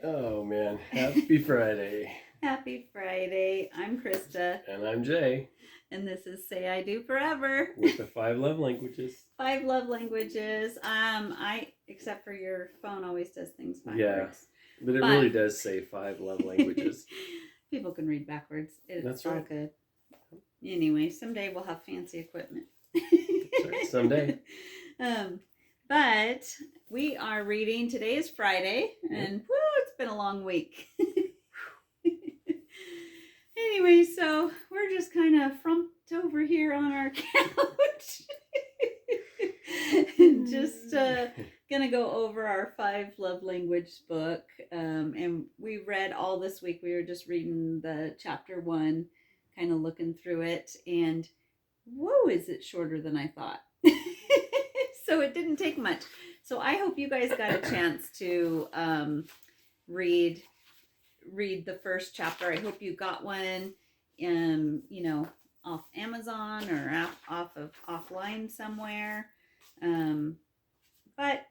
Oh man, happy Friday. Happy Friday. I'm Christa. And I'm Jay. And this is Say I Do Forever. With the 5 love languages. 5 love languages. Except for your phone always does things backwards. But it really does say 5 love languages. People can read backwards. That's all right. good. Anyway, someday we'll have fancy equipment. That's right. Someday. But we are reading. Today is Friday, and it's been a long week. Anyway, so we're just kind of frumped over here on our couch. Just gonna go over our 5 love language book. And we read all this week. We were just reading the chapter 1, kind of looking through it, and whoa, is it shorter than I thought. So it didn't take much. So I hope you guys got a chance to read the first chapter. I hope you got one, off Amazon or offline somewhere. But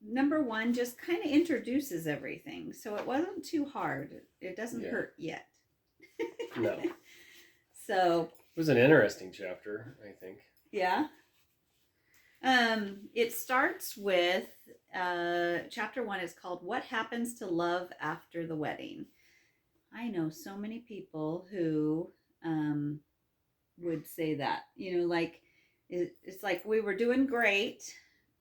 number 1 just kind of introduces everything, so it wasn't too hard. It doesn't hurt yet. No. So it was an interesting chapter, I think. Yeah. It starts with chapter 1 is called What Happens to Love After the Wedding. I know so many people who would say that, like it's like we were doing great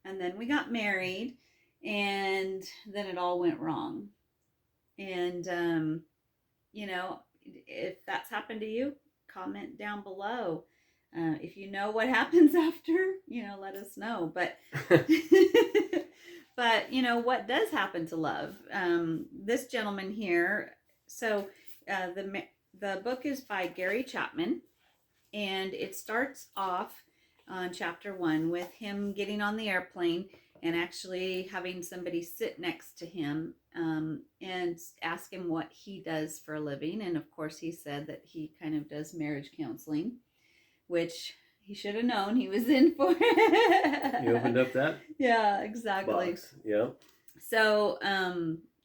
and then we got married and then it all went wrong. And if that's happened to you, comment down below. If you know what happens after, let us know. But but what does happen to love? This gentleman here. So the book is by Gary Chapman, and it starts off on chapter 1 with him getting on the airplane and actually having somebody sit next to him and ask him what he does for a living. And of course, he said that he kind of does marriage counseling, which he should have known he was in for. He opened up that? Yeah, exactly. Box. Yeah. So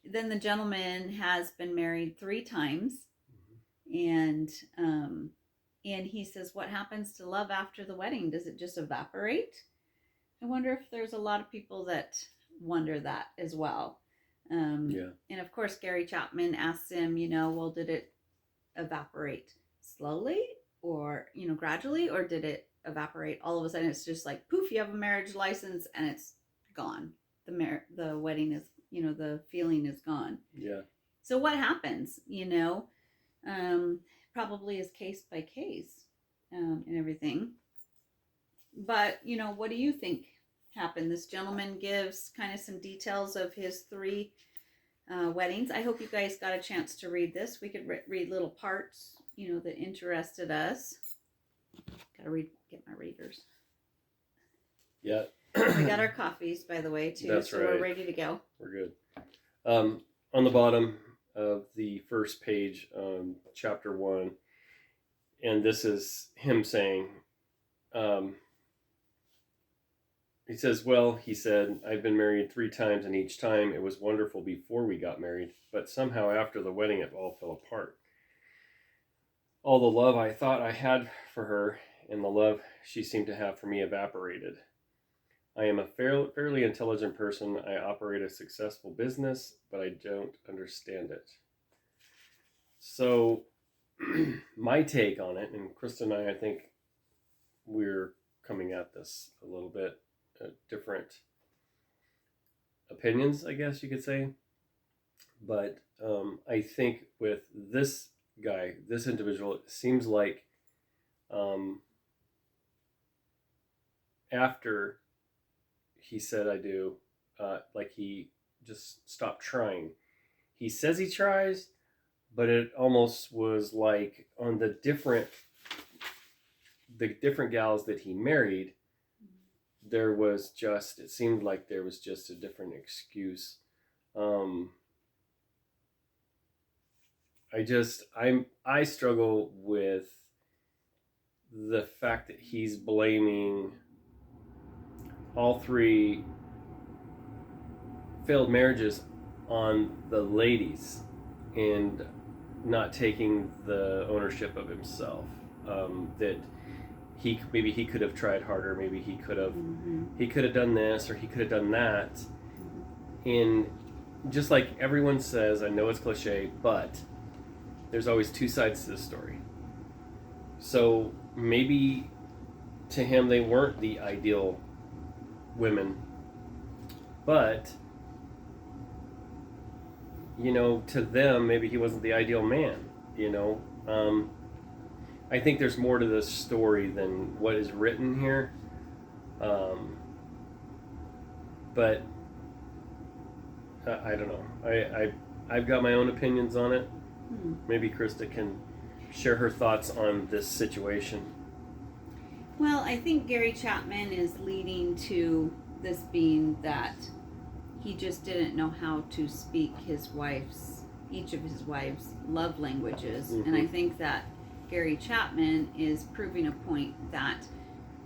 then the gentleman has been married 3 times. And he says, what happens to love after the wedding? Does it just evaporate? I wonder if there's a lot of people that wonder that as well. And of course, Gary Chapman asks him, well, did it evaporate slowly or, gradually, or did it evaporate all of a sudden? It's just like, poof, you have a marriage license and it's gone. The wedding is, the feeling is gone. Yeah. So what happens, probably is case by case and everything. But, what do you think happened? This gentleman gives kind of some details of his 3 weddings. I hope you guys got a chance to read this. We could read little parts, that interested us. Gotta get my readers. Yeah. We got our coffees, by the way, too. That's right. We're ready to go. We're good. On the bottom of the first page, chapter 1, and this is him saying, he says, well, he said, I've been married 3 times, and each time it was wonderful before we got married, but somehow after the wedding it all fell apart. All the love I thought I had for her and the love she seemed to have for me evaporated. I am a fairly intelligent person. I operate a successful business, but I don't understand it. So my take on it, and Christa and I think we're coming at this a little bit different opinions, I guess you could say. But I think with this guy, this individual, it seems like after he said I do, like he just stopped trying. He says he tries, but it almost was like on the different gals that he married, it seemed like there was just a different excuse. I struggle with the fact that he's blaming all 3 failed marriages on the ladies and not taking the ownership of himself. That maybe he could have tried harder. Maybe he could have done this or he could have done that. And just like everyone says, I know it's cliche, but there's always two sides to the story. So maybe to him they weren't the ideal women, but to them maybe he wasn't the ideal man. I think there's more to this story than what is written here, but I don't know. I've got my own opinions on it. Maybe Christa can share her thoughts on this situation. Well, I think Gary Chapman is leading to this being that he just didn't know how to speak each of his wife's love languages. And I think that Gary Chapman is proving a point that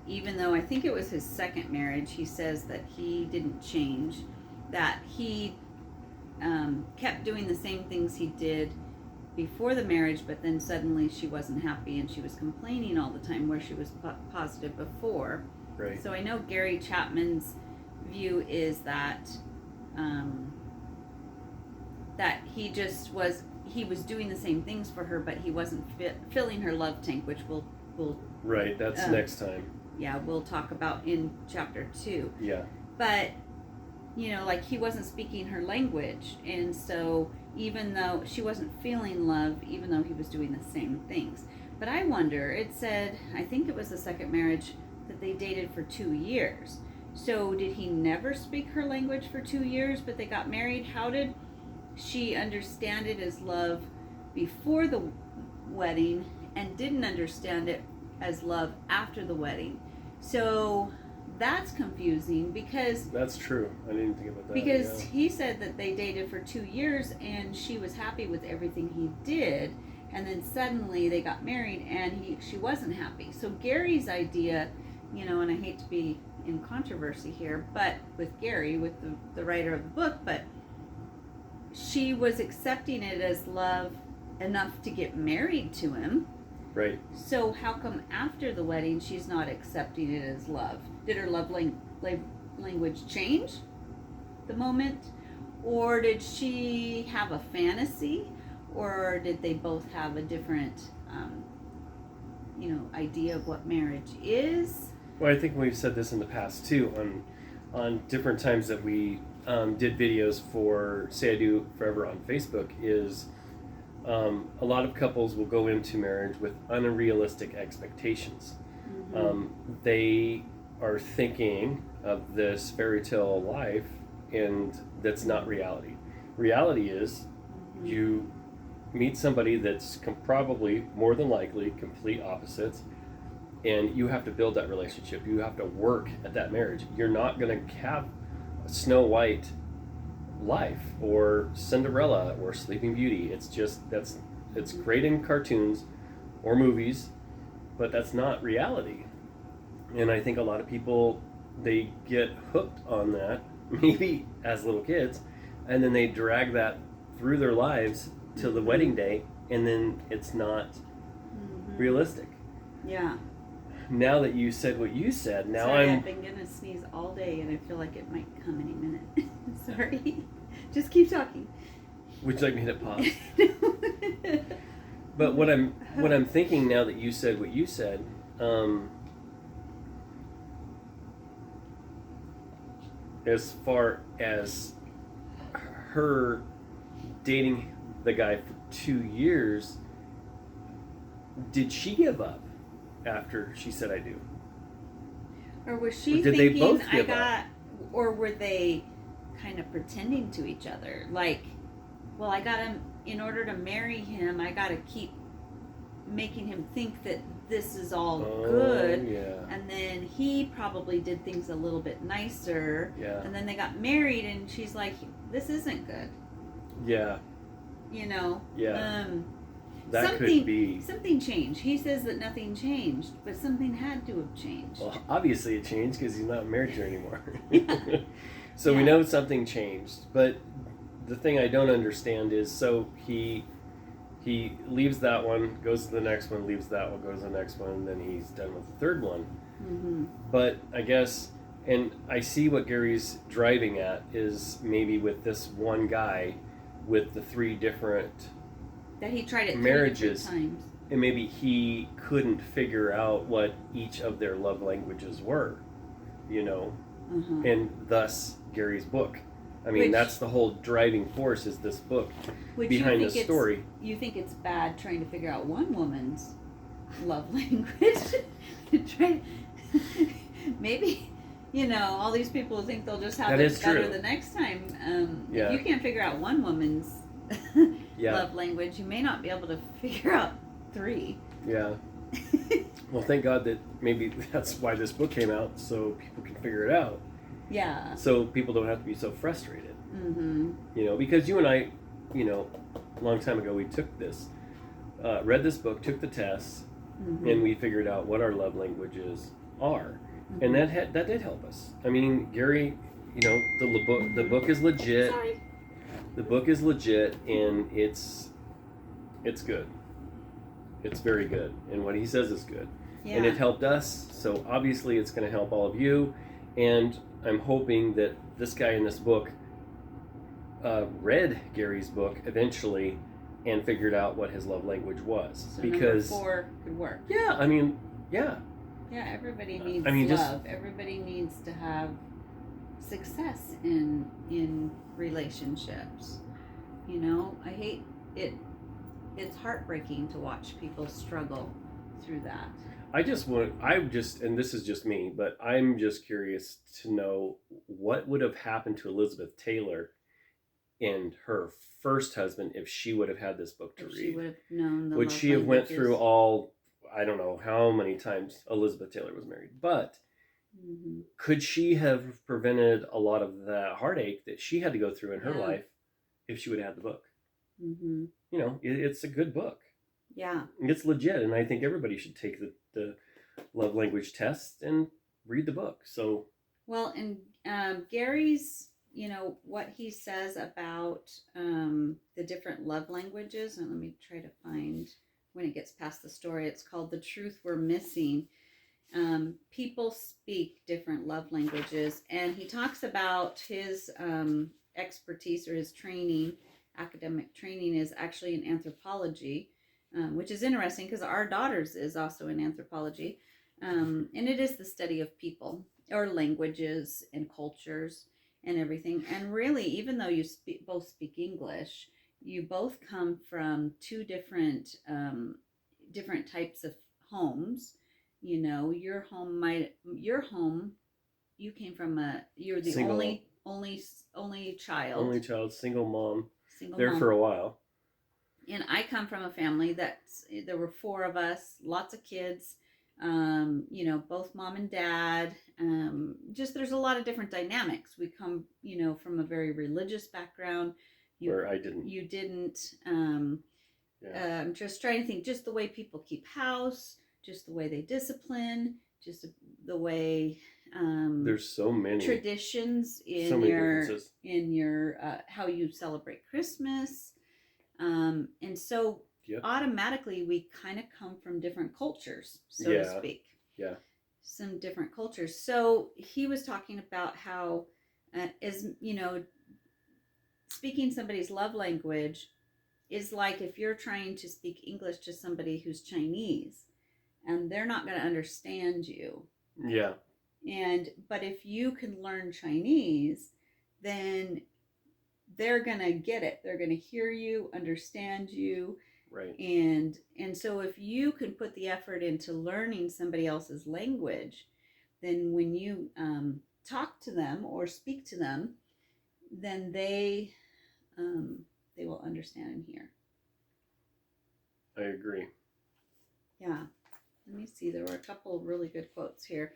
even though I think it was his second marriage, he says that he didn't change, that he kept doing the same things he did before the marriage, but then suddenly she wasn't happy and she was complaining all the time where she was positive before. Right. So I know Gary Chapman's view is that that he was doing the same things for her, but he wasn't filling her love tank, which we'll right. That's next time. Yeah, we'll talk about in chapter 2. Yeah. But like he wasn't speaking her language, and so even though she wasn't feeling love, even though he was doing the same things. But I wonder, it said, I think it was the second marriage, that they dated for 2 years. So did he never speak her language for 2 years, but they got married? How did she understand it as love before the wedding and didn't understand it as love after the wedding? So that's confusing because that's true. I didn't think about that. Because he said that they dated for 2 years and she was happy with everything he did, and then suddenly they got married and she wasn't happy. So Gary's idea, and I hate to be in controversy here, but with Gary, with the writer of the book, but she was accepting it as love enough to get married to him. Right. So how come after the wedding she's not accepting it as love? Did her love language change the moment? Or did she have a fantasy? Or did they both have a different, idea of what marriage is? Well, I think we've said this in the past too, on different times that we did videos for Say I Do Forever on Facebook, is a lot of couples will go into marriage with unrealistic expectations. They are thinking of this fairy tale life, and that's not reality. Reality is you meet somebody that's probably, more than likely, complete opposites, and you have to build that relationship. You have to work at that marriage. You're not going to have a Snow White life or Cinderella or Sleeping Beauty. It's just it's great in cartoons or movies, but that's not reality. And I think a lot of people, they get hooked on that, maybe as little kids, and then they drag that through their lives till the wedding day, and then it's not realistic. Yeah. Now that you said what you said, now Sorry, I've been gonna sneeze all day and I feel like it might come any minute. Sorry. Just keep talking. Would you like me to pause? But what I'm thinking now that you said what you said, as far as her dating the guy for 2 years, did she give up after she said I do? Or was she did thinking they both give up? up? Or were they kind of pretending to each other? Like, well, I got him, in order to marry him, I got to keep making him think that this is all good. Yeah. And then he probably did things a little bit nicer. Yeah. And then they got married and she's like, this isn't good. Yeah. Yeah. That could be. Something changed. He says that nothing changed, but something had to have changed. Well, obviously it changed because he's not married to her anymore. So we know something changed. But the thing I don't understand is, so he leaves that one, goes to the next one, leaves that one, goes to the next one, and then he's done with the third one. Mm-hmm. But I guess, and I see what Gary's driving at is maybe with this one guy with the three different That he tried it marriages, 3 different times. and maybe he couldn't figure out what each of their love languages were, you know, and thus Gary's book. I mean, that's the whole driving force is this book behind the story. You think it's bad trying to figure out one woman's love language? Maybe, all these people think they'll just have it better the next time. If you can't figure out one woman's love language, you may not be able to figure out 3. Yeah. Well, thank God that maybe that's why this book came out, so people can figure it out. Yeah. So people don't have to be so frustrated. Mm-hmm. Because you and I, a long time ago, we took this, read this book, took the tests, and we figured out what our love languages are. And that did help us. I mean, Gary, the book is legit. Sorry. The book is legit, and it's good. It's very good, and what he says is good. Yeah. And it helped us, so obviously it's going to help all of you. And I'm hoping that this guy in this book read Gary's book eventually and figured out what his love language was. So because number 4 could work. Yeah, I mean, yeah. Yeah, everybody needs love. Everybody needs to have success in relationships. I hate it. It's heartbreaking to watch people struggle through that. And this is just me, but I'm just curious to know what would have happened to Elizabeth Taylor and her first husband if she would have had this book to read. She would have known the would she have went through all, I don't know how many times Elizabeth Taylor was married, but could she have prevented a lot of the heartache that she had to go through in her life if she would have had the book? It's a good book. Yeah. It's legit, and I think everybody should take the love language test and read the book. So. Well, and Gary's, what he says about the different love languages, and let me try to find when it gets past the story. It's called The Truth We're Missing. People speak different love languages, and he talks about his expertise or his training. Academic training is actually in anthropology, which is interesting because our daughter's is also in anthropology, and it is the study of people or languages and cultures and everything. And really, even though you both speak English, you both come from 2 different types of homes. Your home, you came from you're the single. only child, single mom. For a while. And I come from a family there were 4 of us, lots of kids, both mom and dad. Just there's a lot of different dynamics. We come, from a very religious background. Where I didn't. You didn't. I'm just trying to think, just the way people keep house, just the way they discipline, just the way. There's so many traditions in your how you celebrate Christmas, and so automatically we kind of come from different cultures, so to speak. Yeah. Some different cultures. So he was talking about how, speaking somebody's love language is like if you're trying to speak English to somebody who's Chinese, and they're not going to understand you. Yeah. But if you can learn Chinese, then they're gonna get it. They're gonna hear you, understand you. Right. And so if you can put the effort into learning somebody else's language, then when you talk to them or speak to them, then they will understand and hear. I agree. Yeah. Let me see. There were a couple of really good quotes here.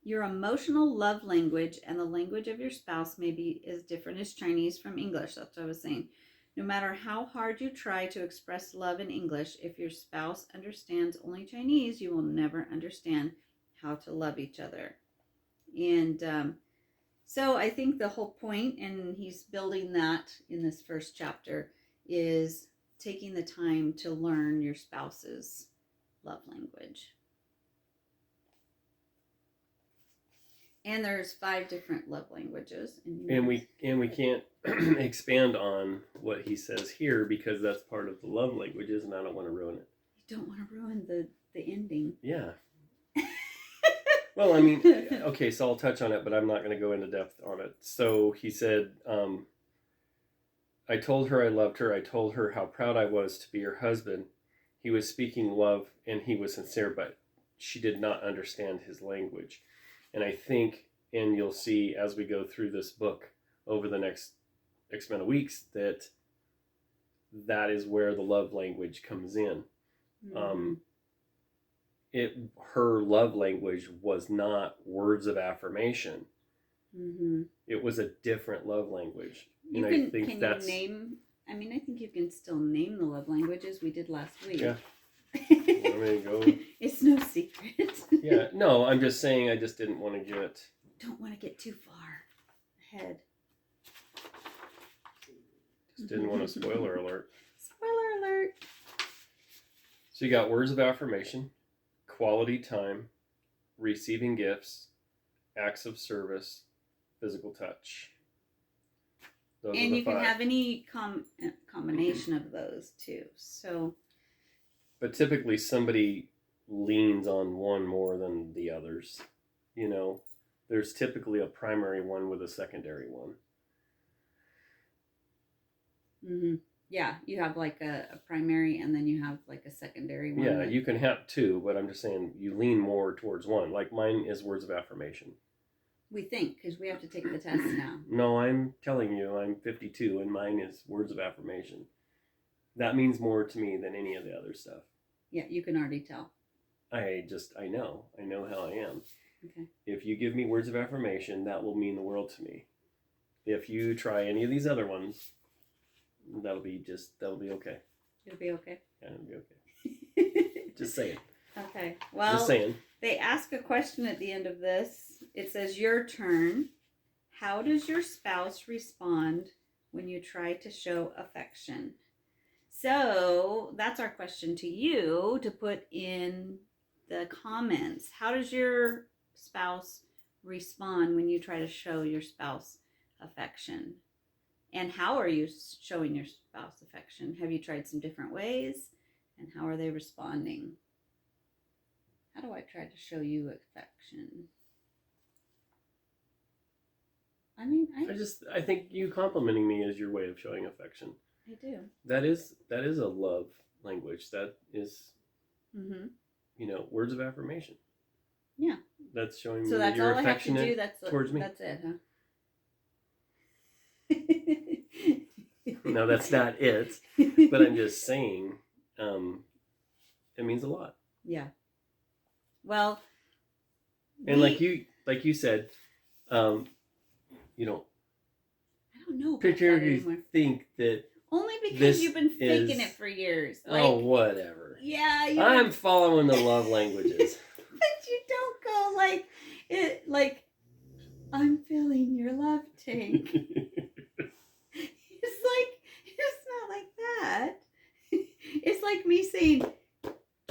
Your emotional love language and the language of your spouse may be as different as Chinese from English. That's what I was saying. No matter how hard you try to express love in English, if your spouse understands only Chinese, you will never understand how to love each other. And So I think the whole point, and he's building that in this first chapter, is taking the time to learn your spouse's love language. And there's 5 different love languages. And we can't expand on what he says here because that's part of the love languages, and I don't want to ruin it. You don't want to ruin the ending. Yeah. Well, I mean, okay, so I'll touch on it, but I'm not going to go into depth on it. So he said, I told her I loved her. I told her how proud I was to be her husband. He was speaking love, and he was sincere, but she did not understand his language. And I think, and you'll see as we go through this book over the next X amount of weeks, that is where the love language comes in. Mm-hmm. Her love language was not words of affirmation. Mm-hmm. It was a different love language. I think you name? I mean, I think you can still name the love languages we did last week. Yeah. Go. It's no secret. Yeah. No, I'm just saying. I just didn't want to give it. Don't want to get too far ahead. Just didn't want a spoiler alert. Spoiler alert. So you got words of affirmation, quality time, receiving gifts, acts of service, physical touch. Those and you 5. can have any combination of those too. So. But typically somebody leans on one more than the others. You know, there's typically a primary one with a secondary one. Mm-hmm. Yeah, you have like a primary and then you have like a secondary one. Yeah, you can have 2, but I'm just saying you lean more towards one. Like mine is words of affirmation. We think, because we have to take the test now. No, I'm telling you, I'm 52 and mine is words of affirmation. That means more to me than any of the other stuff. Yeah, you can already tell. I know how I am. Okay. If you give me words of affirmation, that will mean the world to me. If you try any of these other ones, that'll be okay. It'll be okay. Yeah, it'll be okay. Just saying. Okay. Well, just saying. They ask a question at the end of this. It says, your turn. How does your spouse respond when you try to show affection? So that's our question to you to put in the comments. How does your spouse respond when you try to show your spouse affection? And how are you showing your spouse affection? Have you tried some different ways? And how are they responding? How do I try to show you affection? I mean, I think you complimenting me is your way of showing affection. I do. That is a love language. That is, words of affirmation. Yeah. That's showing me so that's you're all affectionate I have to do. That's towards me. That's it, huh? No, that's not it. But I'm just saying, it means a lot. Yeah. Well. And like you said, I don't know. Particularly think that. Only because you've been faking it for years. Like, whatever. Yeah. I'm following the love languages. But you don't go like it. Like, I'm filling your love tank. It's not like that. It's like me saying,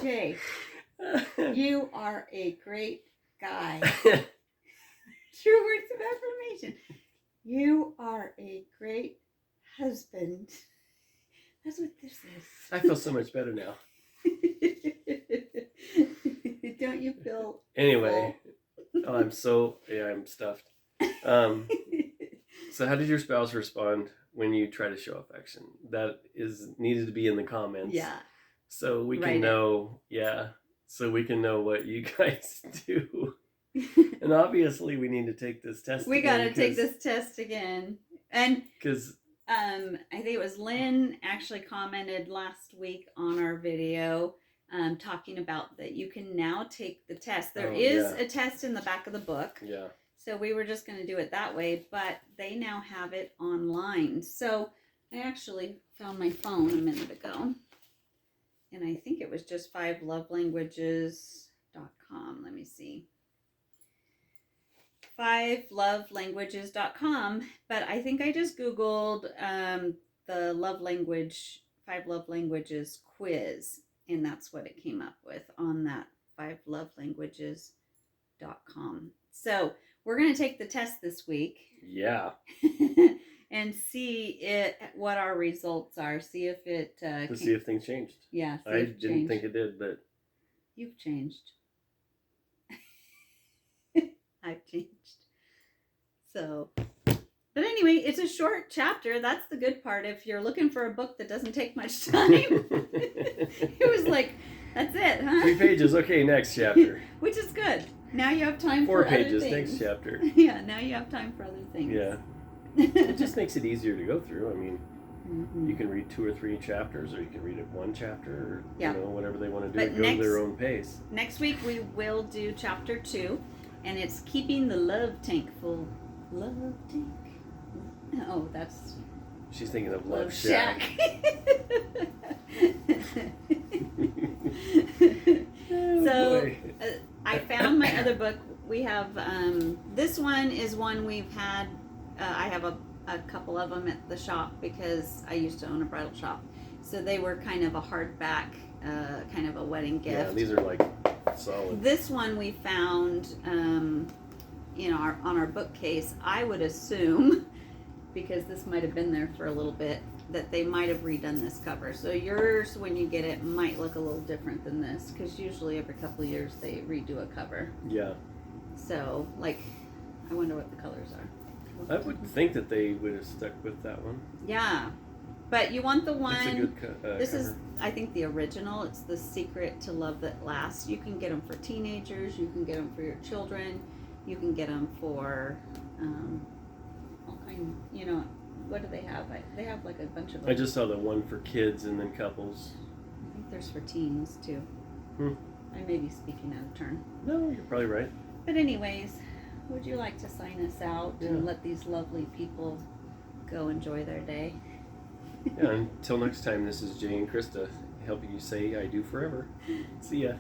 Jay, you are a great guy. True words of affirmation. You are a great husband. That's what this is. I feel so much better now. Don't you feel? Anyway, I'm stuffed. So how did your spouse respond when you try to show affection? That is needed to be in the comments. Yeah. So we can know. Yeah. So we can know what you guys do. And obviously we need to take this test we got to take this test again. And because I think it was Lynn actually commented last week on our video talking about that you can now take the test. There is a test in the back of the book. Yeah. So we were just going to do it that way, but they now have it online. So I actually found my phone a minute ago. And I think it was just 5lovelanguages.com. Let me see. 5lovelanguages.com, but I think I just Googled the love language, 5 love languages quiz, and that's what it came up with on that 5lovelanguages.com. So we're going to take the test this week. Yeah. And see what our results are. See if it see if things changed. Yeah, I didn't think it did, but you've changed. I've changed. So, but anyway, it's a short chapter. That's the good part. If you're looking for a book that doesn't take much time, it was like, that's it, huh? 3 pages. Okay, next chapter. Which is good. Now you have time 4 for pages. other things. Next chapter. Yeah, now you have time for other things. Yeah. It just makes it easier to go through. I mean, mm-hmm. You can read 2 or 3 chapters, or you can read it 1 chapter, or whatever they want to do. But go at their own pace. Next week we will do chapter 2, and it's keeping the love tank full. Love tank. Oh, that's. She's thinking of Love Shack. So I found my other book. We have this one is one we've had. I have a couple of them at the shop because I used to own a bridal shop. So they were kind of a hardback, kind of a wedding gift. Yeah, these are like solid. This one we found, on our bookcase. I would assume, because this might have been there for a little bit, that they might have redone this cover. So yours, when you get it, might look a little different than this, because usually every couple of years they redo a cover. Yeah. So, I wonder what the colors are. I would think that they would have stuck with that one. Yeah. But you want the one. It's a good this cover. is, I think, the original. It's The Secret to Love That Lasts. You can get them for teenagers. You can get them for your children. You can get them for all kind. What do they have? They have a bunch of them. I just saw the one for kids and then couples. I think there's for teens too. I may be speaking out of turn. No, you're probably right. But anyways, would you like to sign us out and let these lovely people go enjoy their day? Yeah, until next time, this is Jay and Krista helping you say I do forever. See ya.